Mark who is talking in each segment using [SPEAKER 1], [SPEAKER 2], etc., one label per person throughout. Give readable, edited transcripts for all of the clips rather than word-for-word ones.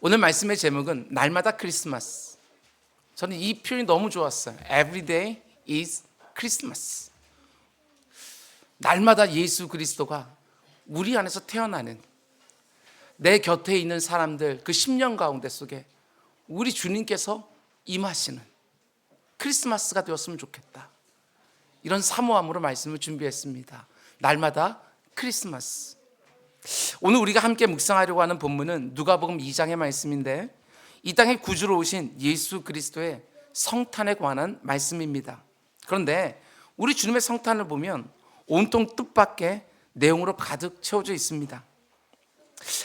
[SPEAKER 1] 오늘 말씀의 제목은 날마다 크리스마스. 저는 이 표현이 너무 좋았어요. Every day is Christmas. 날마다 예수 그리스도가 우리 안에서 태어나는, 내 곁에 있는 사람들 그 10년 가운데 속에 우리 주님께서 임하시는 크리스마스가 되었으면 좋겠다. 이런 사모함으로 말씀을 준비했습니다. 날마다 크리스마스. 오늘 우리가 함께 묵상하려고 하는 본문은 누가복음 2장의 말씀인데, 이 땅에 구주로 오신 예수 그리스도의 성탄에 관한 말씀입니다. 그런데 우리 주님의 성탄을 보면 온통 뜻밖의 내용으로 가득 채워져 있습니다.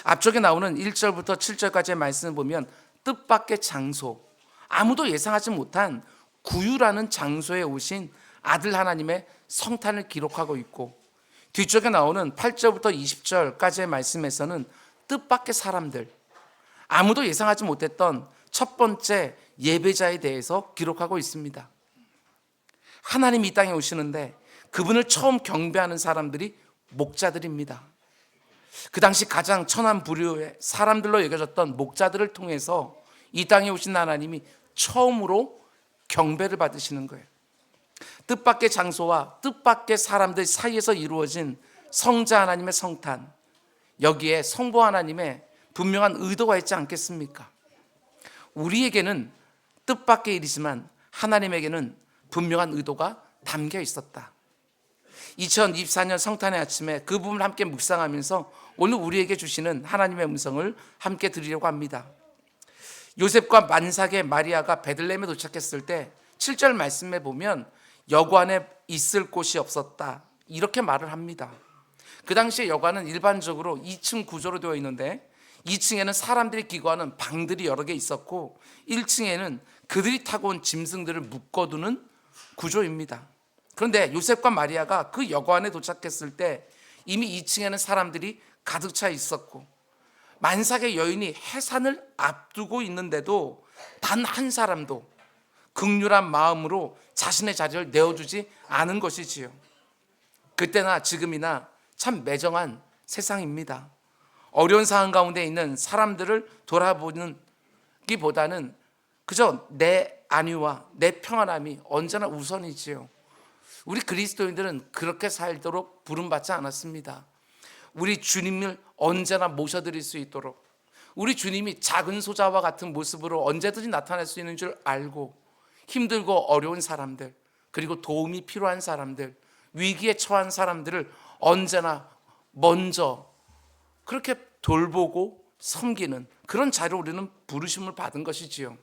[SPEAKER 1] 앞쪽에 나오는 1절부터 7절까지의 말씀을 보면 뜻밖의 장소, 아무도 예상하지 못한 구유라는 장소에 오신 아들 하나님의 성탄을 기록하고 있고, 뒤쪽에 나오는 8절부터 20절까지의 말씀에서는 뜻밖의 사람들, 아무도 예상하지 못했던 첫 번째 예배자에 대해서 기록하고 있습니다. 하나님이 이 땅에 오시는데 그분을 처음 경배하는 사람들이 목자들입니다. 그 당시 가장 천한 부류의 사람들로 여겨졌던 목자들을 통해서 이 땅에 오신 하나님이 처음으로 경배를 받으시는 거예요. 뜻밖의 장소와 뜻밖의 사람들 사이에서 이루어진 성자 하나님의 성탄, 여기에 성부 하나님의 분명한 의도가 있지 않겠습니까? 우리에게는 뜻밖의 일이지만 하나님에게는 분명한 의도가 담겨 있었다. 2024년 성탄의 아침에 그 부분을 함께 묵상하면서 오늘 우리에게 주시는 하나님의 음성을 함께 드리려고 합니다. 요셉과 만삭의 마리아가 베들레헴에 도착했을 때 7절 말씀에 보면 여관에 있을 곳이 없었다, 이렇게 말을 합니다. 그 당시에 여관은 일반적으로 2층 구조로 되어 있는데 2층에는 사람들이 기거하는 방들이 여러 개 있었고 1층에는 그들이 타고 온 짐승들을 묶어두는 구조입니다. 그런데 요셉과 마리아가 그 여관에 도착했을 때 이미 2층에는 사람들이 가득 차 있었고 만삭의 여인이 해산을 앞두고 있는데도 단 한 사람도 긍휼한 마음으로 자신의 자리를 내어주지 않은 것이지요. 그때나 지금이나 참 매정한 세상입니다. 어려운 상황 가운데 있는 사람들을 돌아보는 기보다는 그저 내 안위와 내 평안함이 언제나 우선이지요. 우리 그리스도인들은 그렇게 살도록 부름받지 않았습니다. 우리 주님을 언제나 모셔드릴 수 있도록, 우리 주님이 작은 소자와 같은 모습으로 언제든지 나타날 수 있는 줄 알고 힘들고 어려운 사람들, 그리고 도움이 필요한 사람들, 위기에 처한 사람들을 언제나 먼저 그렇게 돌보고 섬기는 그런 자리로 우리는 부르심을 받은 것이지요.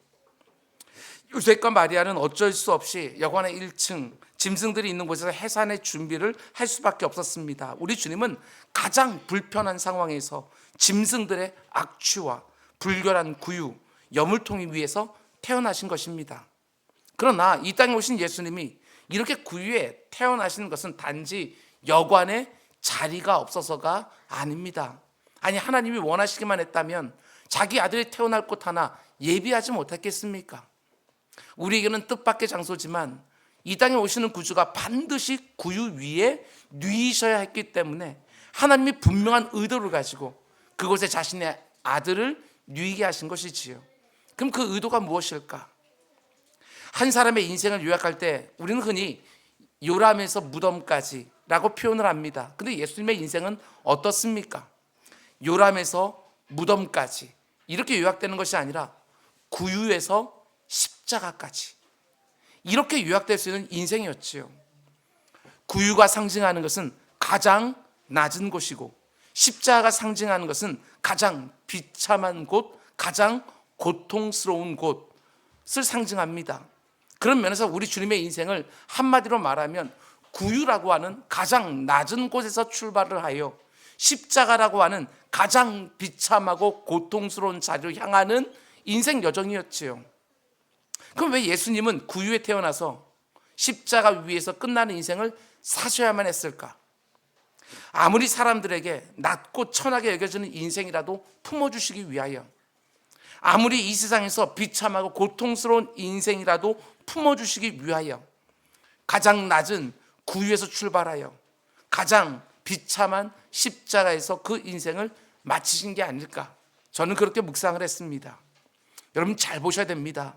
[SPEAKER 1] 요셉과 마리아는 어쩔 수 없이 여관의 1층 짐승들이 있는 곳에서 해산의 준비를 할 수밖에 없었습니다. 우리 주님은 가장 불편한 상황에서 짐승들의 악취와 불결한 구유, 여물통이 위에서 태어나신 것입니다. 그러나 이 땅에 오신 예수님이 이렇게 구유에 태어나시는 것은 단지 여관에 자리가 없어서가 아닙니다. 아니, 하나님이 원하시기만 했다면 자기 아들이 태어날 곳 하나 예비하지 못했겠습니까? 우리에게는 뜻밖의 장소지만 이 땅에 오시는 구주가 반드시 구유 위에 누이셔야 했기 때문에 하나님이 분명한 의도를 가지고 그곳에 자신의 아들을 누이게 하신 것이지요. 그럼 그 의도가 무엇일까? 한 사람의 인생을 요약할 때 우리는 흔히 요람에서 무덤까지 라고 표현을 합니다. 근데 예수님의 인생은 어떻습니까? 요람에서 무덤까지 이렇게 요약되는 것이 아니라 구유에서 십자가까지, 이렇게 요약될 수 있는 인생이었지요. 구유가 상징하는 것은 가장 낮은 곳이고 십자가가 상징하는 것은 가장 비참한 곳, 가장 고통스러운 곳을 상징합니다. 그런 면에서 우리 주님의 인생을 한마디로 말하면 구유라고 하는 가장 낮은 곳에서 출발을 하여 십자가라고 하는 가장 비참하고 고통스러운 자리로 향하는 인생 여정이었지요. 그럼 왜 예수님은 구유에 태어나서 십자가 위에서 끝나는 인생을 사셔야만 했을까? 아무리 사람들에게 낮고 천하게 여겨지는 인생이라도 품어주시기 위하여, 아무리 이 세상에서 비참하고 고통스러운 인생이라도 품어주시기 위하여 가장 낮은 구유에서 출발하여 가장 비참한 십자가에서 그 인생을 마치신 게 아닐까, 저는 그렇게 묵상을 했습니다. 여러분 잘 보셔야 됩니다.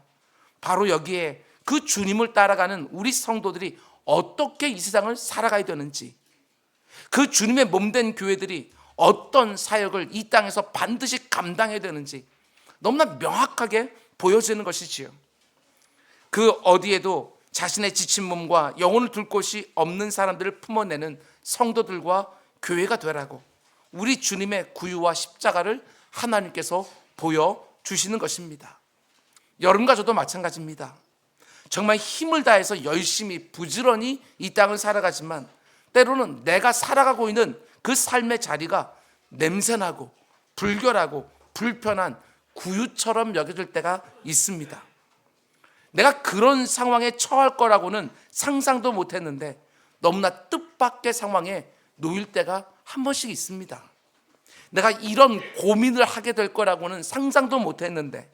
[SPEAKER 1] 바로 여기에 그 주님을 따라가는 우리 성도들이 어떻게 이 세상을 살아가야 되는지, 그 주님의 몸된 교회들이 어떤 사역을 이 땅에서 반드시 감당해야 되는지 너무나 명확하게 보여지는 것이지요. 그 어디에도 자신의 지친 몸과 영혼을 둘 곳이 없는 사람들을 품어내는 성도들과 교회가 되라고 우리 주님의 구유와 십자가를 하나님께서 보여주시는 것입니다. 여러분과 저도 마찬가지입니다. 정말 힘을 다해서 열심히 부지런히 이 땅을 살아가지만 때로는 내가 살아가고 있는 그 삶의 자리가 냄새나고 불결하고 불편한 구유처럼 여겨질 때가 있습니다. 내가 그런 상황에 처할 거라고는 상상도 못했는데 너무나 뜻밖의 상황에 놓일 때가 한 번씩 있습니다. 내가 이런 고민을 하게 될 거라고는 상상도 못했는데,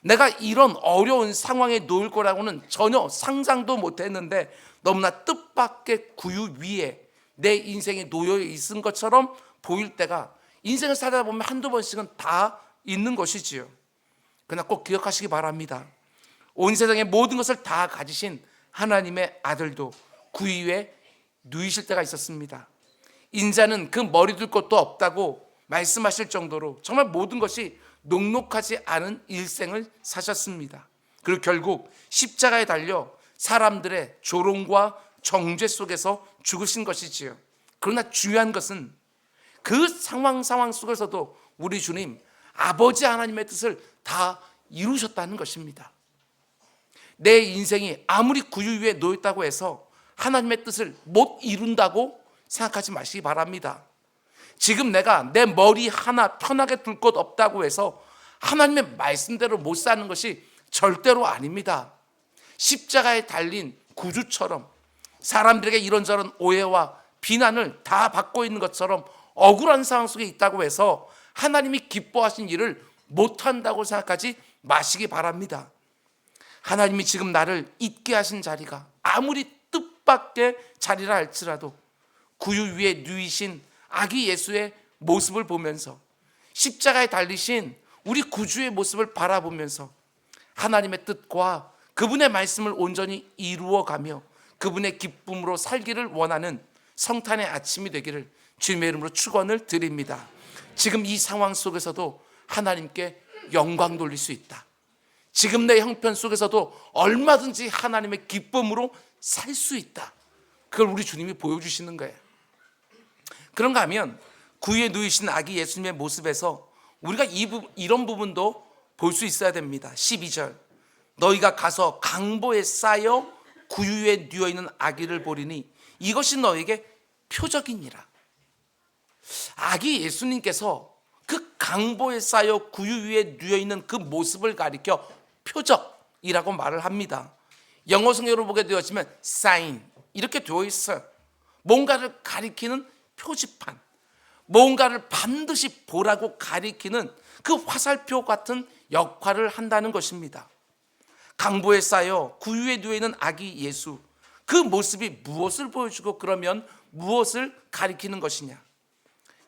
[SPEAKER 1] 내가 이런 어려운 상황에 놓일 거라고는 전혀 상상도 못했는데 너무나 뜻밖의 구유 위에 내 인생이 놓여 있은 것처럼 보일 때가 인생을 살다 보면 한두 번씩은 다 있는 것이지요. 그러나 꼭 기억하시기 바랍니다. 온 세상의 모든 것을 다 가지신 하나님의 아들도 구유 위에 누이실 때가 있었습니다. 인자는 그 머리 둘 것도 없다고 말씀하실 정도로 정말 모든 것이 녹록하지 않은 일생을 사셨습니다. 그리고 결국 십자가에 달려 사람들의 조롱과 정죄 속에서 죽으신 것이지요. 그러나 중요한 것은 그 상황 속에서도 우리 주님 아버지 하나님의 뜻을 다 이루셨다는 것입니다. 내 인생이 아무리 구유 위에 놓였다고 해서 하나님의 뜻을 못 이룬다고 생각하지 마시기 바랍니다. 지금 내가 내 머리 하나 편하게 둘 곳 없다고 해서 하나님의 말씀대로 못 사는 것이 절대로 아닙니다. 십자가에 달린 구주처럼 사람들에게 이런저런 오해와 비난을 다 받고 있는 것처럼 억울한 상황 속에 있다고 해서 하나님이 기뻐하신 일을 못한다고 생각하지 마시기 바랍니다. 하나님이 지금 나를 있게 하신 자리가 아무리 뜻밖의 자리라 할지라도 구유 위에 누이신 아기 예수의 모습을 보면서 십자가에 달리신 우리 구주의 모습을 바라보면서 하나님의 뜻과 그분의 말씀을 온전히 이루어가며 그분의 기쁨으로 살기를 원하는 성탄의 아침이 되기를 주님의 이름으로 축원을 드립니다. 지금 이 상황 속에서도 하나님께 영광 돌릴 수 있다. 지금 내 형편 속에서도 얼마든지 하나님의 기쁨으로 살 수 있다. 그걸 우리 주님이 보여주시는 거예요. 그런가 하면 구유에 누이신 아기 예수님의 모습에서 우리가 이런 부분도 볼 수 있어야 됩니다. 12절 너희가 가서 강보에 쌓여 구유에 누워있는 아기를 보리니 이것이 너에게 표적이니라. 아기 예수님께서 그 강보에 쌓여 구유 위에 누워있는 그 모습을 가리켜 표적이라고 말을 합니다. 영어 성경으로 보게 되었지만 sign 이렇게 되어 있어요. 뭔가를 가리키는 표지판, 뭔가를 반드시 보라고 가리키는 그 화살표 같은 역할을 한다는 것입니다. 강보에 쌓여 구유에 누워있는 아기 예수, 그 모습이 무엇을 보여주고 그러면 무엇을 가리키는 것이냐.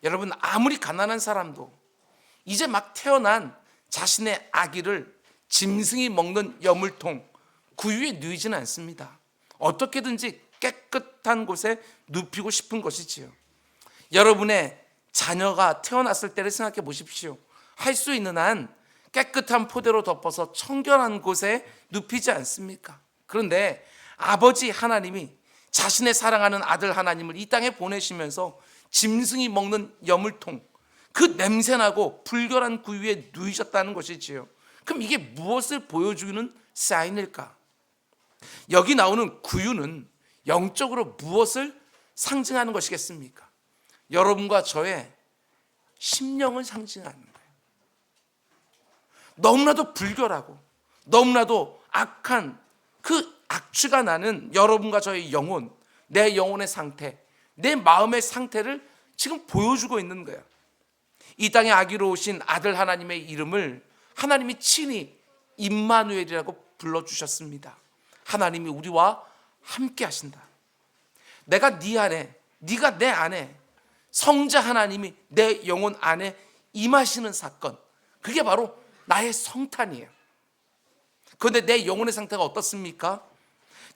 [SPEAKER 1] 여러분 아무리 가난한 사람도 이제 막 태어난 자신의 아기를 짐승이 먹는 여물통 구유에 누이지는 않습니다. 어떻게든지 깨끗한 곳에 눕히고 싶은 것이지요. 여러분의 자녀가 태어났을 때를 생각해 보십시오. 할 수 있는 한 깨끗한 포대로 덮어서 청결한 곳에 눕히지 않습니까? 그런데 아버지 하나님이 자신의 사랑하는 아들 하나님을 이 땅에 보내시면서 짐승이 먹는 여물통, 그 냄새나고 불결한 구유에 누이셨다는 것이지요. 그럼 이게 무엇을 보여주는 사인일까? 여기 나오는 구유는 영적으로 무엇을 상징하는 것이겠습니까? 여러분과 저의 심령을 상징하는 거예요. 너무나도 불결하고 너무나도 악한 그 악취가 나는 여러분과 저의 영혼, 내 영혼의 상태, 내 마음의 상태를 지금 보여주고 있는 거예요. 이 땅에 아기로 오신 아들 하나님의 이름을 하나님이 친히 임마누엘이라고 불러주셨습니다. 하나님이 우리와 함께 하신다. 내가 네 안에, 네가 내 안에, 성자 하나님이 내 영혼 안에 임하시는 사건, 그게 바로 나의 성탄이에요. 그런데 내 영혼의 상태가 어떻습니까?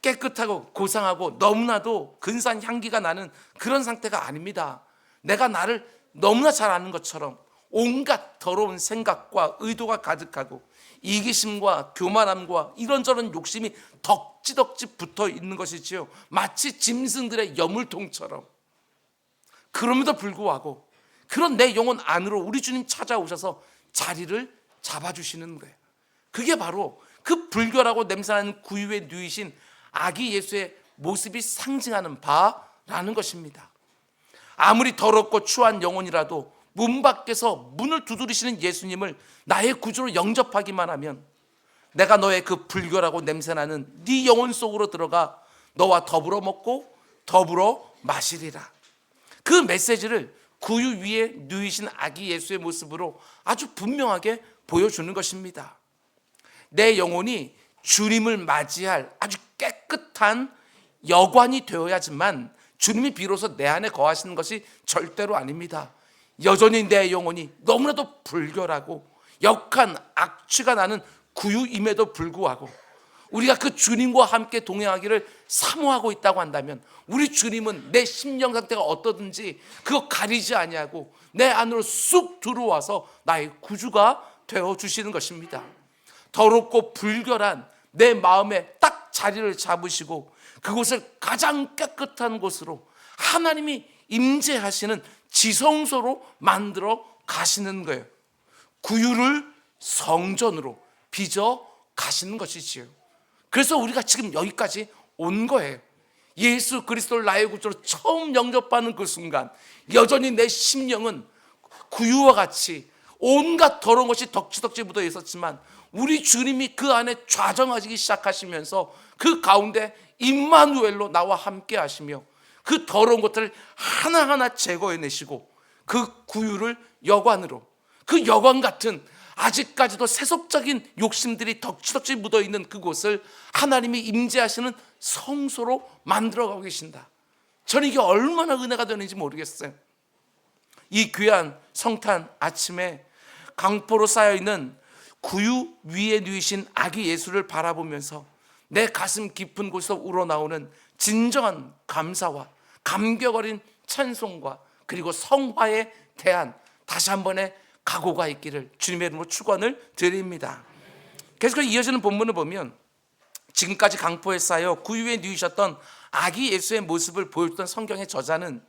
[SPEAKER 1] 깨끗하고 고상하고 너무나도 근사한 향기가 나는 그런 상태가 아닙니다. 내가 나를 너무나 잘 아는 것처럼 온갖 더러운 생각과 의도가 가득하고 이기심과 교만함과 이런저런 욕심이 덕지덕지 붙어 있는 것이지요. 마치 짐승들의 여물통처럼. 그럼에도 불구하고 그런 내 영혼 안으로 우리 주님 찾아오셔서 자리를 잡아주시는 거예요. 그게 바로 그 불결하고 냄새나는 구유에 누이신 아기 예수의 모습이 상징하는 바라는 것입니다. 아무리 더럽고 추한 영혼이라도 문 밖에서 문을 두드리시는 예수님을 나의 구주로 영접하기만 하면 내가 너의 그 불결하고 냄새나는 네 영혼 속으로 들어가 너와 더불어 먹고 더불어 마시리라. 그 메시지를 구유 위에 누이신 아기 예수의 모습으로 아주 분명하게 보여주는 것입니다. 내 영혼이 주님을 맞이할 아주 깨끗한 여관이 되어야지만 주님이 비로소 내 안에 거하시는 것이 절대로 아닙니다. 여전히 내 영혼이 너무나도 불결하고 역한 악취가 나는 구유임에도 불구하고 우리가 그 주님과 함께 동행하기를 사모하고 있다고 한다면 우리 주님은 내 심령 상태가 어떠든지 그거 가리지 아니하고 내 안으로 쑥 들어와서 나의 구주가 되어주시는 것입니다. 더럽고 불결한 내 마음에 딱 자리를 잡으시고 그곳을 가장 깨끗한 곳으로 하나님이 임재하시는 지성소로 만들어 가시는 거예요. 구유를 성전으로 빚어 가시는 것이지요. 그래서 우리가 지금 여기까지 온 거예요. 예수 그리스도를 나의 구주로 처음 영접하는 그 순간 여전히 내 심령은 구유와 같이 온갖 더러운 것이 덕지덕지 묻어 있었지만 우리 주님이 그 안에 좌정하시기 시작하시면서 그 가운데 임마누엘로 나와 함께 하시며 그 더러운 것들을 하나하나 제거해내시고 그 구유를 여관으로, 그 여관 같은 아직까지도 세속적인 욕심들이 덕지덕지 묻어있는 그곳을 하나님이 임재하시는 성소로 만들어가고 계신다. 저는 이게 얼마나 은혜가 되는지 모르겠어요. 이 귀한 성탄 아침에 강포로 쌓여있는 구유 위에 누이신 아기 예수를 바라보면서 내 가슴 깊은 곳에서 우러나오는 진정한 감사와 감격 어린 찬송과 그리고 성화에 대한 다시 한 번의 각오가 있기를 주님의 이름으로 축원을 드립니다. 계속해서 이어지는 본문을 보면 지금까지 강포에 쌓여 구유에 누이셨던 아기 예수의 모습을 보여줬던 성경의 저자는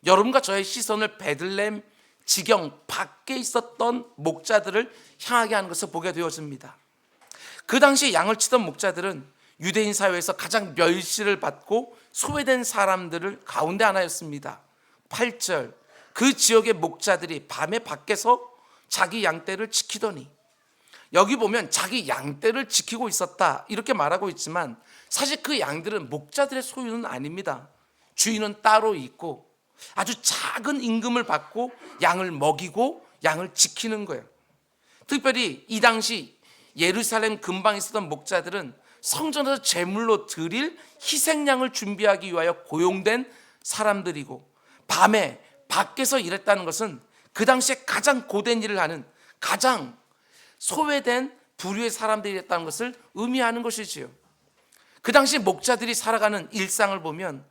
[SPEAKER 1] 여러분과 저의 시선을 베들레헴 지경 밖에 있었던 목자들을 향하게 하는 것을 보게 되어집니다. 그 당시 양을 치던 목자들은 유대인 사회에서 가장 멸시를 받고 소외된 사람들을 가운데 하나였습니다. 8절 그 지역의 목자들이 밤에 밖에서 자기 양떼를 지키더니, 여기 보면 자기 양떼를 지키고 있었다 이렇게 말하고 있지만 사실 그 양들은 목자들의 소유는 아닙니다. 주인은 따로 있고 아주 작은 임금을 받고 양을 먹이고 양을 지키는 거예요. 특별히 이 당시 예루살렘 근방에 있었던 목자들은 성전에서 제물로 드릴 희생양을 준비하기 위하여 고용된 사람들이고 밤에 밖에서 일했다는 것은 그 당시에 가장 고된 일을 하는 가장 소외된 부류의 사람들이었다는 것을 의미하는 것이지요. 그 당시 목자들이 살아가는 일상을 보면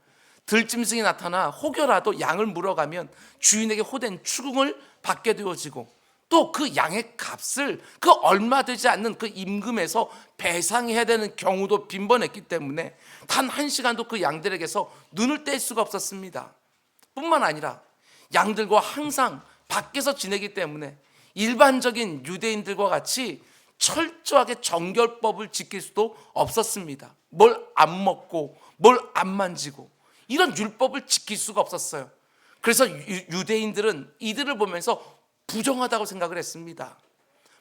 [SPEAKER 1] 들짐승이 나타나 혹여라도 양을 물어가면 주인에게 호된 추궁을 받게 되어지고 또 그 양의 값을 그 얼마 되지 않는 그 임금에서 배상해야 되는 경우도 빈번했기 때문에 단 한 시간도 그 양들에게서 눈을 뗄 수가 없었습니다. 뿐만 아니라 양들과 항상 밖에서 지내기 때문에 일반적인 유대인들과 같이 철저하게 정결법을 지킬 수도 없었습니다. 뭘 안 먹고 뭘 안 만지고 이런 율법을 지킬 수가 없었어요. 그래서 유대인들은 이들을 보면서 부정하다고 생각을 했습니다.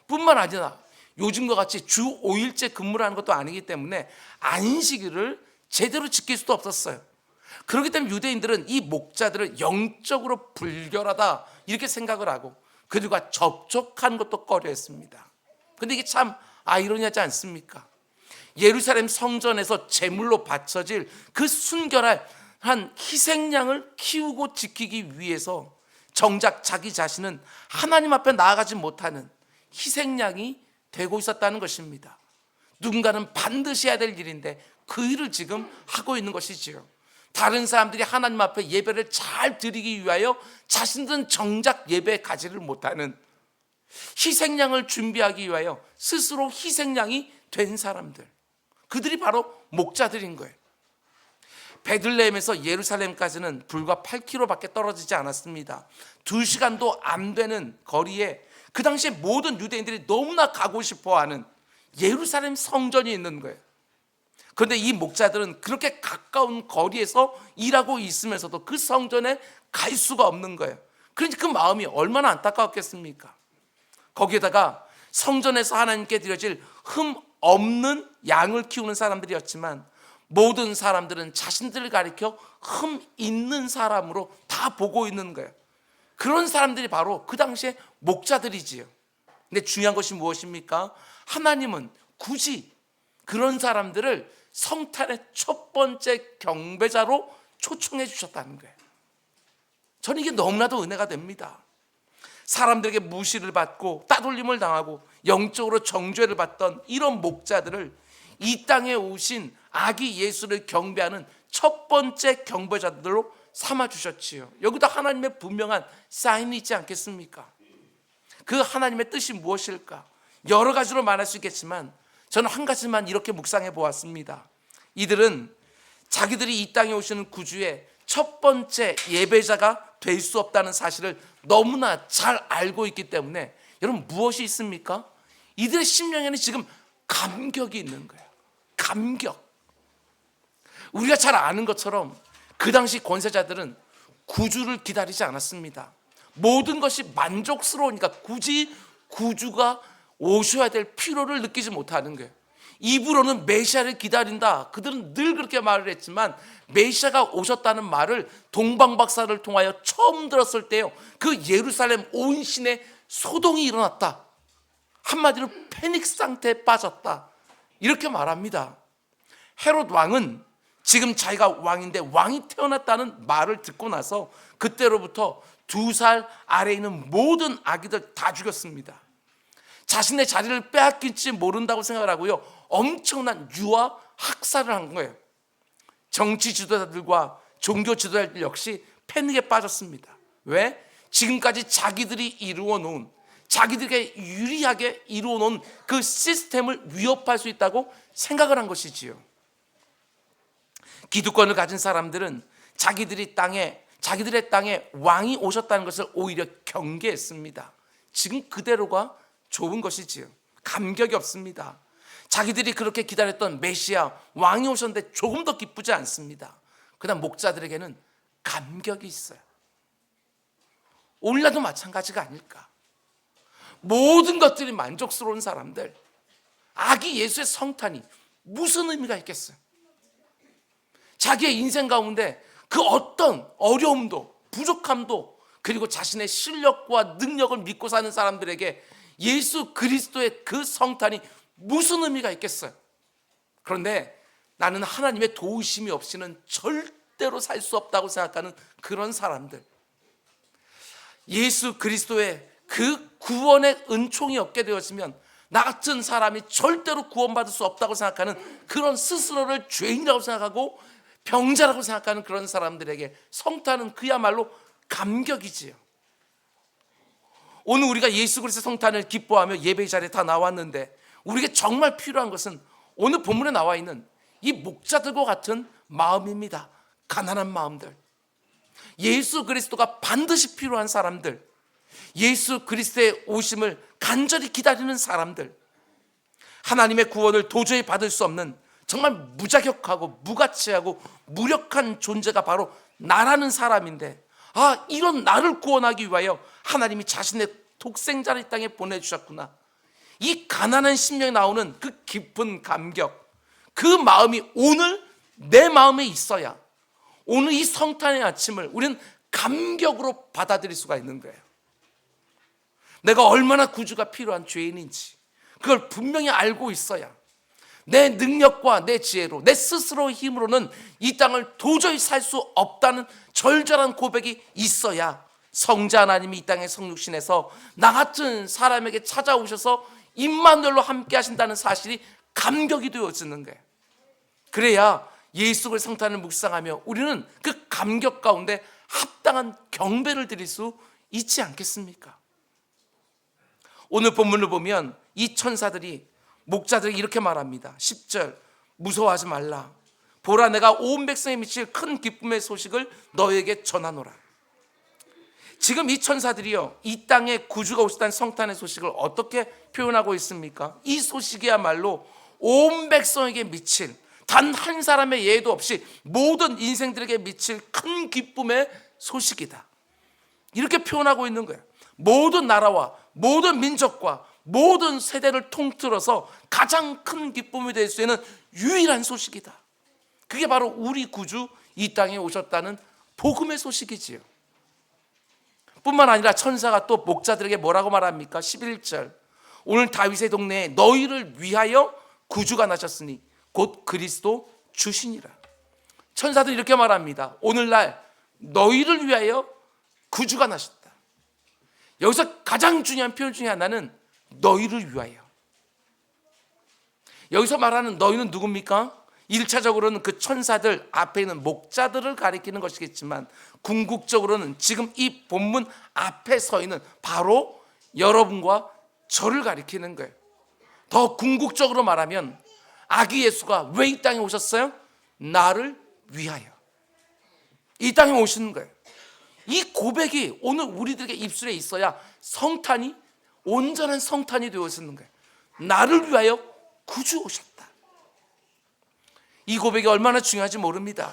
[SPEAKER 1] 뿐만 아니라 요즘과 같이 주 5일째 근무를 하는 것도 아니기 때문에 안식일을 제대로 지킬 수도 없었어요. 그렇기 때문에 유대인들은 이 목자들을 영적으로 불결하다 이렇게 생각을 하고 그들과 접촉한 것도 꺼려했습니다. 그런데 이게 참 아이러니하지 않습니까? 예루살렘 성전에서 제물로 바쳐질 그 순결한 희생양을 키우고 지키기 위해서 정작 자기 자신은 하나님 앞에 나아가지 못하는 희생양이 되고 있었다는 것입니다. 누군가는 반드시 해야 될 일인데 그 일을 지금 하고 있는 것이지요. 다른 사람들이 하나님 앞에 예배를 잘 드리기 위하여 자신들은 정작 예배에 가지를 못하는, 희생양을 준비하기 위하여 스스로 희생양이 된 사람들, 그들이 바로 목자들인 거예요. 베들레헴에서 예루살렘까지는 불과 8km밖에 떨어지지 않았습니다. 2시간도 안 되는 거리에 그 당시에 모든 유대인들이 너무나 가고 싶어하는 예루살렘 성전이 있는 거예요. 그런데 이 목자들은 그렇게 가까운 거리에서 일하고 있으면서도 그 성전에 갈 수가 없는 거예요. 그러니까 그 마음이 얼마나 안타까웠겠습니까? 거기에다가 성전에서 하나님께 드려질 흠 없는 양을 키우는 사람들이었지만 모든 사람들은 자신들을 가리켜 흠 있는 사람으로 다 보고 있는 거예요. 그런 사람들이 바로 그 당시에 목자들이지요. 근데 중요한 것이 무엇입니까? 하나님은 굳이 그런 사람들을 성탄의 첫 번째 경배자로 초청해 주셨다는 거예요. 저는 이게 너무나도 은혜가 됩니다. 사람들에게 무시를 받고 따돌림을 당하고 영적으로 정죄를 받던 이런 목자들을 이 땅에 오신 아기 예수를 경배하는 첫 번째 경배자들로 삼아주셨지요. 여기다 하나님의 분명한 사인이 있지 않겠습니까? 그 하나님의 뜻이 무엇일까? 여러 가지로 말할 수 있겠지만 저는 한 가지만 이렇게 묵상해 보았습니다. 이들은 자기들이 이 땅에 오시는 구주의 첫 번째 예배자가 될 수 없다는 사실을 너무나 잘 알고 있기 때문에 여러분 무엇이 있습니까? 이들의 심령에는 지금 감격이 있는 거예요. 감격. 우리가 잘 아는 것처럼 그 당시 권세자들은 구주를 기다리지 않았습니다. 모든 것이 만족스러우니까 굳이 구주가 오셔야 될 필요를 느끼지 못하는 거예요. 입으로는 메시아를 기다린다, 그들은 늘 그렇게 말을 했지만 메시아가 오셨다는 말을 동방박사를 통하여 처음 들었을 때요, 그 예루살렘 온 시내 소동이 일어났다. 한마디로 패닉 상태에 빠졌다, 이렇게 말합니다. 헤롯 왕은 지금 자기가 왕인데 왕이 태어났다는 말을 듣고 나서 그때로부터 2살 아래에 있는 모든 아기들 다 죽였습니다. 자신의 자리를 빼앗길지 모른다고 생각을 하고요, 엄청난 유아 학살을 한 거예요. 정치 지도자들과 종교 지도자들 역시 패닉에 빠졌습니다. 왜? 지금까지 자기들이 이루어 놓은, 자기들에게 유리하게 이루어 놓은 그 시스템을 위협할 수 있다고 생각을 한 것이지요. 기득권을 가진 사람들은 자기들의 땅에 왕이 오셨다는 것을 오히려 경계했습니다. 지금 그대로가 좋은 것이지요. 감격이 없습니다. 자기들이 그렇게 기다렸던 메시아 왕이 오셨는데 조금 더 기쁘지 않습니다. 그다음 목자들에게는 감격이 있어요. 오늘날도 마찬가지가 아닐까. 모든 것들이 만족스러운 사람들, 아기 예수의 성탄이 무슨 의미가 있겠어요? 자기의 인생 가운데 그 어떤 어려움도 부족함도, 그리고 자신의 실력과 능력을 믿고 사는 사람들에게 예수 그리스도의 그 성탄이 무슨 의미가 있겠어요? 그런데 나는 하나님의 도우심이 없이는 절대로 살 수 없다고 생각하는 그런 사람들, 예수 그리스도의 그 구원의 은총이 없게 되었으면 나 같은 사람이 절대로 구원받을 수 없다고 생각하는 그런 스스로를 죄인이라고 생각하고 병자라고 생각하는 그런 사람들에게 성탄은 그야말로 감격이지요. 오늘 우리가 예수 그리스도의 성탄을 기뻐하며 예배 자리에 다 나왔는데 우리에게 정말 필요한 것은 오늘 본문에 나와 있는 이 목자들과 같은 마음입니다. 가난한 마음들, 예수 그리스도가 반드시 필요한 사람들, 예수 그리스도의 오심을 간절히 기다리는 사람들, 하나님의 구원을 도저히 받을 수 없는 정말 무자격하고 무가치하고 무력한 존재가 바로 나라는 사람인데, 이런 나를 구원하기 위하여 하나님이 자신의 독생자를 이 땅에 보내주셨구나. 이 가난한 심령에 나오는 그 깊은 감격, 그 마음이 오늘 내 마음에 있어야 오늘 이 성탄의 아침을 우리는 감격으로 받아들일 수가 있는 거예요. 내가 얼마나 구주가 필요한 죄인인지 그걸 분명히 알고 있어야 내 능력과 내 지혜로, 내 스스로의 힘으로는 이 땅을 도저히 살 수 없다는 절절한 고백이 있어야 성자 하나님이 이 땅에 성육신해서 나 같은 사람에게 찾아오셔서 임마누엘로 함께 하신다는 사실이 감격이 되어지는 거예요. 그래야 예수 그리스도의 성탄을 묵상하며 우리는 그 감격 가운데 합당한 경배를 드릴 수 있지 않겠습니까? 오늘 본문을 보면 이 천사들이 목자들에게 이렇게 말합니다. 10절, 무서워하지 말라. 보라, 내가 온 백성에 미칠 큰 기쁨의 소식을 너에게 전하노라. 지금 이 천사들이요, 이 땅에 구주가 오시다는 성탄의 소식을 어떻게 표현하고 있습니까? 이 소식이야말로 온 백성에게 미칠, 단 한 사람의 예도 없이 모든 인생들에게 미칠 큰 기쁨의 소식이다. 이렇게 표현하고 있는 거예요. 모든 나라와 모든 민족과 모든 세대를 통틀어서 가장 큰 기쁨이 될 수 있는 유일한 소식이다. 그게 바로 우리 구주 이 땅에 오셨다는 복음의 소식이지요. 뿐만 아니라 천사가 또 목자들에게 뭐라고 말합니까? 11절, 오늘 다윗의 동네에 너희를 위하여 구주가 나셨으니 곧 그리스도 주시니라. 천사들이 이렇게 말합니다. 오늘날 너희를 위하여 구주가 나셨다. 여기서 가장 중요한 표현 중에 하나는 너희를 위하여. 여기서 말하는 너희는 누굽니까? 1차적으로는 그 천사들 앞에 있는 목자들을 가리키는 것이겠지만 궁극적으로는 지금 이 본문 앞에 서 있는 바로 여러분과 저를 가리키는 거예요. 더 궁극적으로 말하면 아기 예수가 왜 이 땅에 오셨어요? 나를 위하여 이 땅에 오시는 거예요. 이 고백이 오늘 우리들에게 입술에 있어야 성탄이, 온전한 성탄이 되어지는 거예요. 나를 위하여 구주 오셨다. 이 고백이 얼마나 중요한지 모릅니다.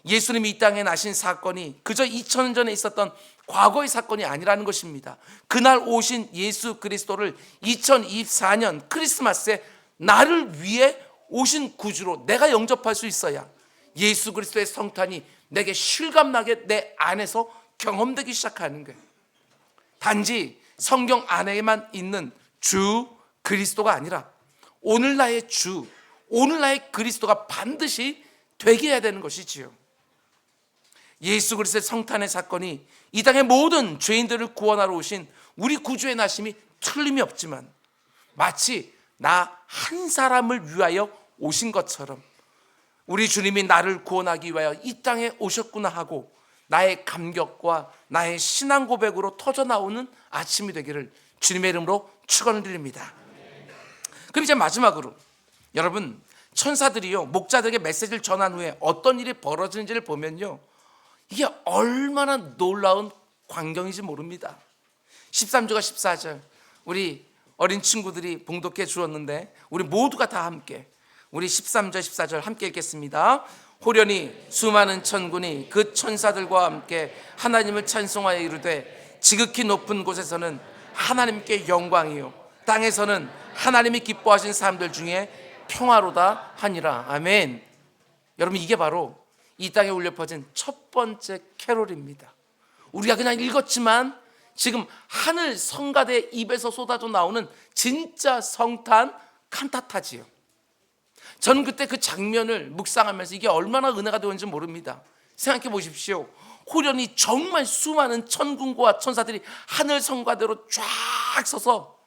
[SPEAKER 1] 예수님이 이 땅에 나신 사건이 그저 2000년 전에 있었던 과거의 사건이 아니라는 것입니다. 그날 오신 예수 그리스도를 2024년 크리스마스에 나를 위해 오신 구주로 내가 영접할 수 있어야 예수 그리스도의 성탄이 내게 실감나게 내 안에서 경험되기 시작하는 거예요. 단지 성경 안에만 있는 주 그리스도가 아니라 오늘 나의 주, 오늘 나의 그리스도가 반드시 되게 해야 되는 것이지요. 예수 그리스도의 성탄의 사건이 이 땅의 모든 죄인들을 구원하러 오신 우리 구주의 나심이 틀림이 없지만 마치 나 한 사람을 위하여 오신 것처럼 우리 주님이 나를 구원하기 위하여 이 땅에 오셨구나 하고 나의 감격과 나의 신앙 고백으로 터져나오는 아침이 되기를 주님의 이름으로 축원을 드립니다. 그럼 이제 마지막으로 여러분, 천사들이요 목자들에게 메시지를 전한 후에 어떤 일이 벌어지는지를 보면요, 이게 얼마나 놀라운 광경인지 모릅니다. 13절과 14절 우리 어린 친구들이 봉독해 주었는데 우리 모두가 다 함께 우리 13절 14절 함께 읽겠습니다. 호련히 수많은 천군이 그 천사들과 함께 하나님을 찬송하여 이르되 지극히 높은 곳에서는 하나님께 영광이요 땅에서는 하나님이 기뻐하신 사람들 중에 평화로다 하니라. 아멘. 여러분, 이게 바로 이 땅에 울려 퍼진 첫 번째 캐롤입니다. 우리가 그냥 읽었지만 지금 하늘 성가대 입에서 쏟아져 나오는 진짜 성탄 칸타타지요. 저는 그때 그 장면을 묵상하면서 이게 얼마나 은혜가 되었는지 모릅니다. 생각해 보십시오. 호련히 정말 수많은 천군과 천사들이 하늘 성가대로 쫙 서서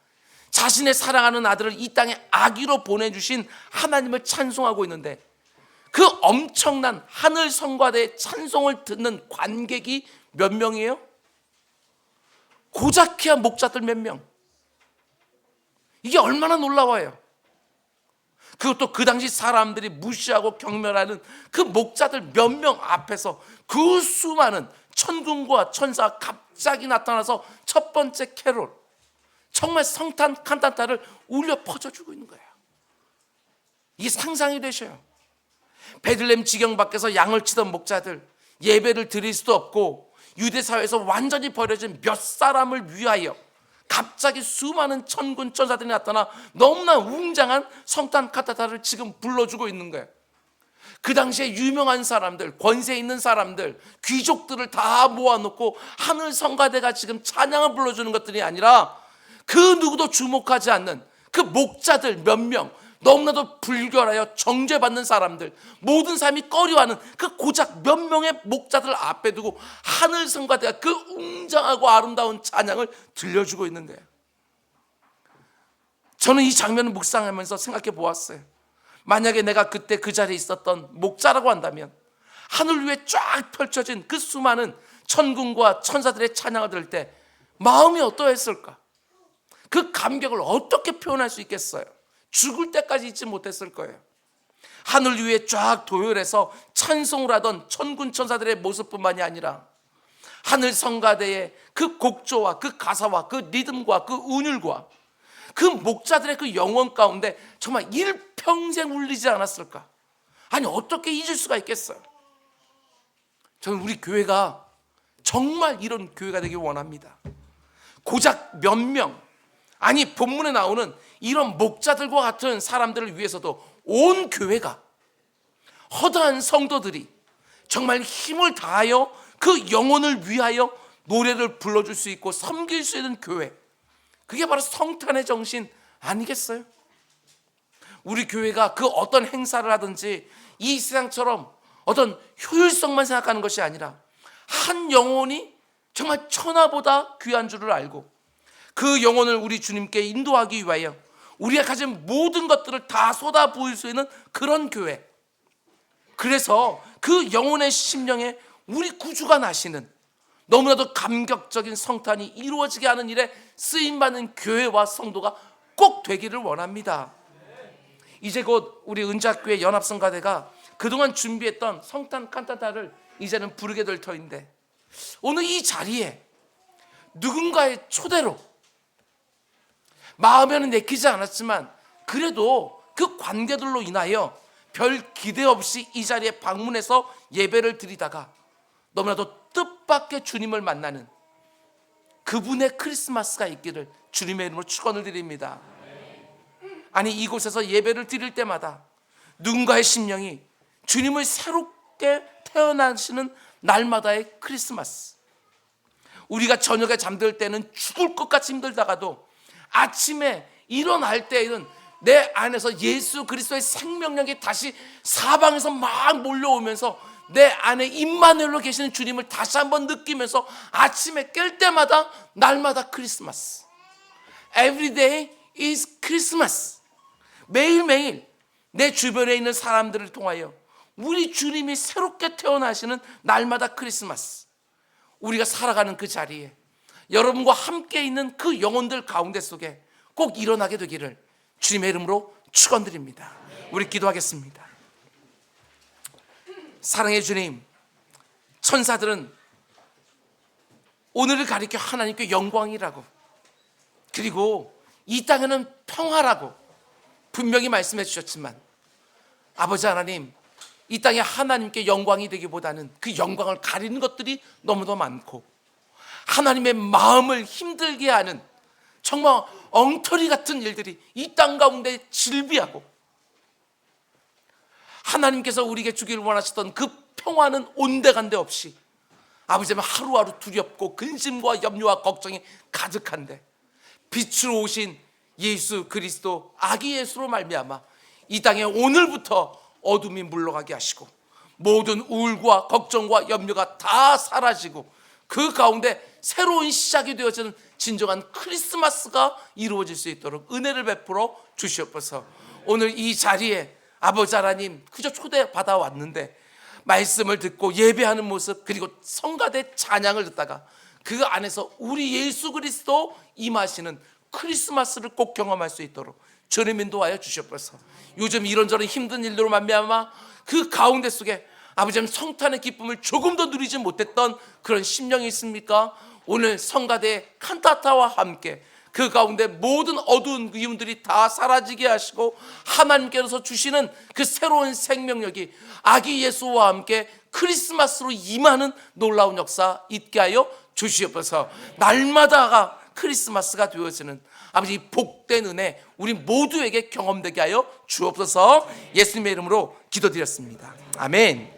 [SPEAKER 1] 자신의 사랑하는 아들을 이 땅에 아기로 보내주신 하나님을 찬송하고 있는데 그 엄청난 하늘 성가대의 찬송을 듣는 관객이 몇 명이에요? 고작해야 목자들 몇 명. 이게 얼마나 놀라워요. 그것도 그 당시 사람들이 무시하고 경멸하는 그 목자들 몇 명 앞에서 그 수많은 천군과 천사가 갑자기 나타나서 첫 번째 캐롤, 정말 성탄 칸타타를 울려 퍼져주고 있는 거예요. 이게 상상이 되셔요. 베들레헴 지경 밖에서 양을 치던 목자들, 예배를 드릴 수도 없고 유대 사회에서 완전히 버려진 몇 사람을 위하여 갑자기 수많은 천군 천사들이 나타나 너무나 웅장한 성탄 칸타타를 지금 불러주고 있는 거예요. 그 당시에 유명한 사람들, 권세 있는 사람들, 귀족들을 다 모아놓고 하늘 성가대가 지금 찬양을 불러주는 것들이 아니라 그 누구도 주목하지 않는 그 목자들 몇 명, 너무나도 불결하여 정죄받는 사람들, 모든 사람이 꺼려하는 그 고작 몇 명의 목자들 앞에 두고 하늘 성가대가 그 웅장하고 아름다운 찬양을 들려주고 있는데, 저는 이 장면을 묵상하면서 생각해 보았어요. 만약에 내가 그때 그 자리에 있었던 목자라고 한다면 하늘 위에 쫙 펼쳐진 그 수많은 천군과 천사들의 찬양을 들을 때 마음이 어떠했을까? 그 감격을 어떻게 표현할 수 있겠어요? 죽을 때까지 잊지 못했을 거예요. 하늘 위에 쫙 도열해서 찬송을 하던 천군 천사들의 모습뿐만이 아니라 하늘 성가대의 그 곡조와 그 가사와 그 리듬과 그 운율과 그 목자들의 그 영혼 가운데 정말 일평생 울리지 않았을까? 아니, 어떻게 잊을 수가 있겠어요? 저는 우리 교회가 정말 이런 교회가 되길 원합니다. 고작 몇 명, 아니 본문에 나오는 이런 목자들과 같은 사람들을 위해서도 온 교회가, 허다한 성도들이 정말 힘을 다하여 그 영혼을 위하여 노래를 불러줄 수 있고 섬길 수 있는 교회, 그게 바로 성탄의 정신 아니겠어요? 우리 교회가 그 어떤 행사를 하든지 이 세상처럼 어떤 효율성만 생각하는 것이 아니라 한 영혼이 정말 천하보다 귀한 줄을 알고 그 영혼을 우리 주님께 인도하기 위하여 우리가 가진 모든 것들을 다 쏟아 부을 수 있는 그런 교회, 그래서 그 영혼의 심령에 우리 구주가 나시는 너무나도 감격적인 성탄이 이루어지게 하는 일에 쓰임받는 교회와 성도가 꼭 되기를 원합니다. 이제 곧 우리 은자교회 연합성가대가 그동안 준비했던 성탄 칸타타를 이제는 부르게 될 터인데, 오늘 이 자리에 누군가의 초대로 마음에는 내키지 않았지만 그래도 그 관계들로 인하여 별 기대 없이 이 자리에 방문해서 예배를 드리다가 너무나도 뜻밖의 주님을 만나는 그분의 크리스마스가 있기를 주님의 이름으로 축원을 드립니다. 아니, 이곳에서 예배를 드릴 때마다 누군가의 심령이 주님을 새롭게 태어나시는 날마다의 크리스마스, 우리가 저녁에 잠들 때는 죽을 것 같이 힘들다가도 아침에 일어날 때에는 내 안에서 예수 그리스도의 생명력이 다시 사방에서 막 몰려오면서 내 안에 임마누엘로 계시는 주님을 다시 한번 느끼면서 아침에 깰 때마다 날마다 크리스마스. Every day is Christmas. 매일매일 내 주변에 있는 사람들을 통하여 우리 주님이 새롭게 태어나시는 날마다 크리스마스. 우리가 살아가는 그 자리에 여러분과 함께 있는 그 영혼들 가운데 속에 꼭 일어나게 되기를 주님의 이름으로 축원드립니다. 우리 기도하겠습니다. 사랑의 주님, 천사들은 오늘을 가리켜 하나님께 영광이라고, 그리고 이 땅에는 평화라고 분명히 말씀해 주셨지만, 아버지 하나님, 이 땅에 하나님께 영광이 되기보다는 그 영광을 가리는 것들이 너무도 많고 하나님의 마음을 힘들게 하는 정말 엉터리 같은 일들이 이 땅 가운데 질비하고, 하나님께서 우리에게 주기를 원하셨던 그 평화는 온데간데 없이 아버지 하루하루 두렵고 근심과 염려와 걱정이 가득한데, 빛으로 오신 예수 그리스도 아기 예수로 말미암아 이 땅에 오늘부터 어둠이 물러가게 하시고 모든 우울과 걱정과 염려가 다 사라지고 그 가운데 새로운 시작이 되어지는 진정한 크리스마스가 이루어질 수 있도록 은혜를 베풀어 주시옵소서. 오늘 이 자리에 아버지 하나님 그저 초대받아 왔는데 말씀을 듣고 예배하는 모습, 그리고 성가대 찬양을 듣다가 그 안에서 우리 예수 그리스도 임하시는 크리스마스를 꼭 경험할 수 있도록 주님 인도하여 주시옵소서. 요즘 이런저런 힘든 일들로 말미암아 그 가운데 속에 아버지 성탄의 기쁨을 조금 더 누리지 못했던 그런 심령이 있습니까? 오늘 성가대 칸타타와 함께 그 가운데 모든 어두운 기운들이 다 사라지게 하시고 하나님께서 주시는 그 새로운 생명력이 아기 예수와 함께 크리스마스로 임하는 놀라운 역사 있게 하여 주시옵소서. 날마다가 크리스마스가 되어지는 아버지 복된 은혜 우리 모두에게 경험되게 하여 주옵소서. 예수님의 이름으로 기도드렸습니다. 아멘.